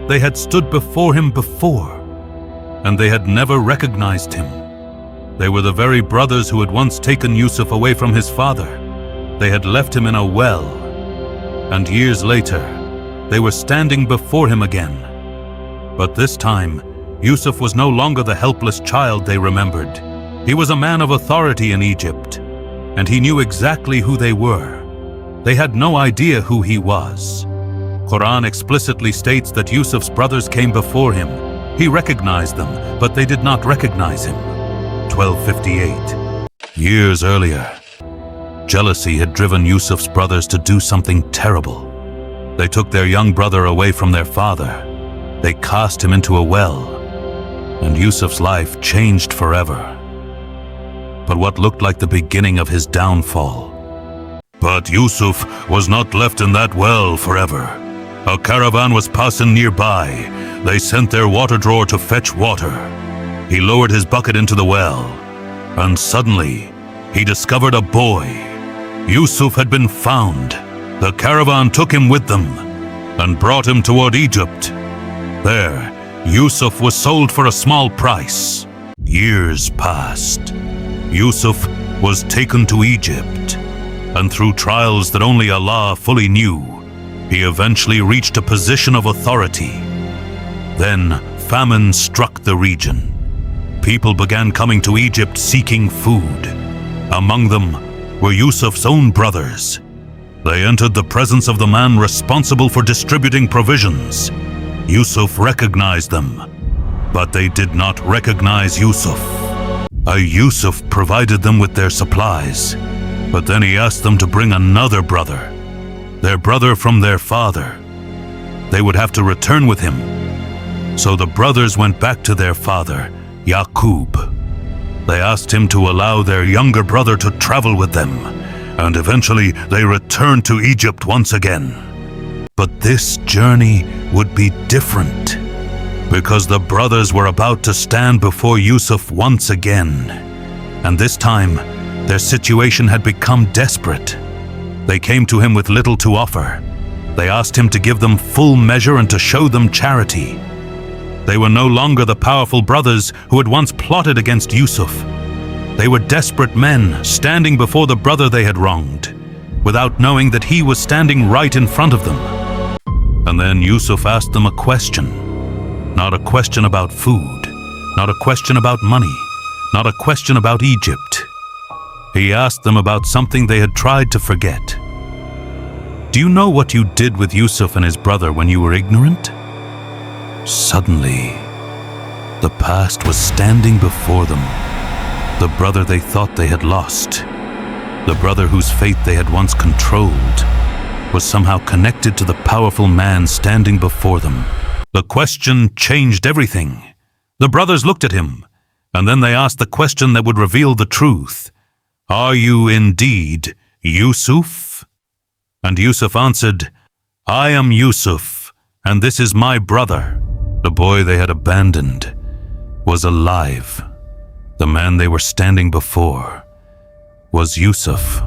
They had stood before him before, and they had never recognized him. They were the very brothers who had once taken Yusuf away from his father. They had left him in a well, and years later, they were standing before him again. But this time, Yusuf was no longer the helpless child they remembered. He was a man of authority in Egypt, and he knew exactly who they were. They had no idea who he was. Quran explicitly states that Yusuf's brothers came before him. He recognized them, but they did not recognize him. 1258. Years earlier, jealousy had driven Yusuf's brothers to do something terrible. They took their young brother away from their father. They cast him into a well, and Yusuf's life changed forever. But what looked like the beginning of his downfall. But Yusuf was not left in that well forever. A caravan was passing nearby. They sent their water drawer to fetch water. He lowered his bucket into the well, and suddenly he discovered a boy. Yusuf had been found. The caravan took him with them and brought him toward Egypt. There, Yusuf was sold for a small price. Years passed. Yusuf was taken to Egypt, and through trials that only Allah fully knew, he eventually reached a position of authority. Then famine struck the region. People began coming to Egypt seeking food. Among them were Yusuf's own brothers. They entered the presence of the man responsible for distributing provisions. Yusuf recognized them, but they did not recognize Yusuf. Yusuf provided them with their supplies, but then he asked them to bring another brother, their brother from their father. They would have to return with him. So the brothers went back to their father, Yaqub. They asked him to allow their younger brother to travel with them, and eventually they returned to Egypt once again. But this journey would be different, because the brothers were about to stand before Yusuf once again, and this time their situation had become desperate. They came to him with little to offer. They asked him to give them full measure and to show them charity. They were no longer the powerful brothers who had once plotted against Yusuf. They were desperate men standing before the brother they had wronged, without knowing that he was standing right in front of them. And then Yusuf asked them a question. Not a question about food, not a question about money, not a question about Egypt. He asked them about something they had tried to forget. Do you know what you did with Yusuf and his brother when you were ignorant? Suddenly, the past was standing before them. The brother they thought they had lost, the brother whose fate they had once controlled, was somehow connected to the powerful man standing before them. The question changed everything. The brothers looked at him, and then they asked the question that would reveal the truth. Are you indeed Yusuf? And Yusuf answered, I am Yusuf, and this is my brother. The boy they had abandoned was alive. The man they were standing before was Yusuf,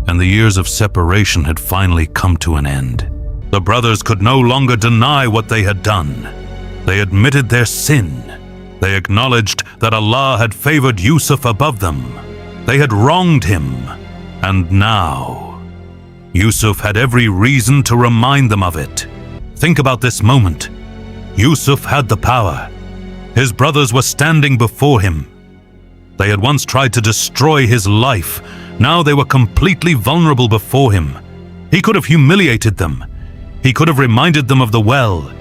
and the years of separation had finally come to an end. The brothers could no longer deny what they had done. They admitted their sin. They acknowledged that Allah had favored Yusuf above them. They had wronged him, and now Yusuf had every reason to remind them of it. Think about this moment. Yusuf had the power. His brothers were standing before him. They had once tried to destroy his life. Now they were completely vulnerable before him. He could have humiliated them. He could have reminded them of the well.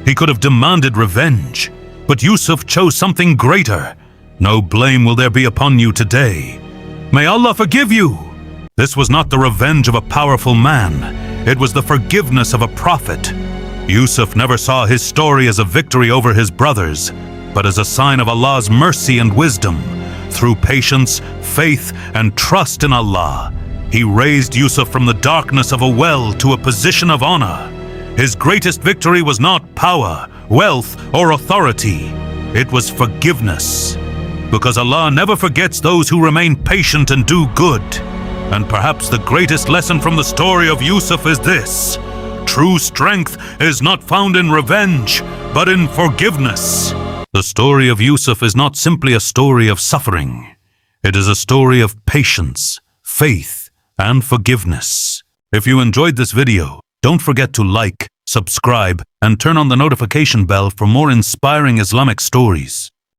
He could have demanded revenge. But Yusuf chose something greater. No blame will there be upon you today. May Allah forgive you. This was not the revenge of a powerful man. It was the forgiveness of a prophet. Yusuf never saw his story as a victory over his brothers, but as a sign of Allah's mercy and wisdom. Through patience, faith, and trust in Allah, He raised Yusuf from the darkness of a well to a position of honor. His greatest victory was not power, wealth, or authority. It was forgiveness. Because Allah never forgets those who remain patient and do good. And perhaps the greatest lesson from the story of Yusuf is this: True strength is not found in revenge, but in forgiveness. The story of Yusuf is not simply a story of suffering. It is a story of patience, faith, and forgiveness. If you enjoyed this video, don't forget to like, subscribe, and turn on the notification bell for more inspiring Islamic stories.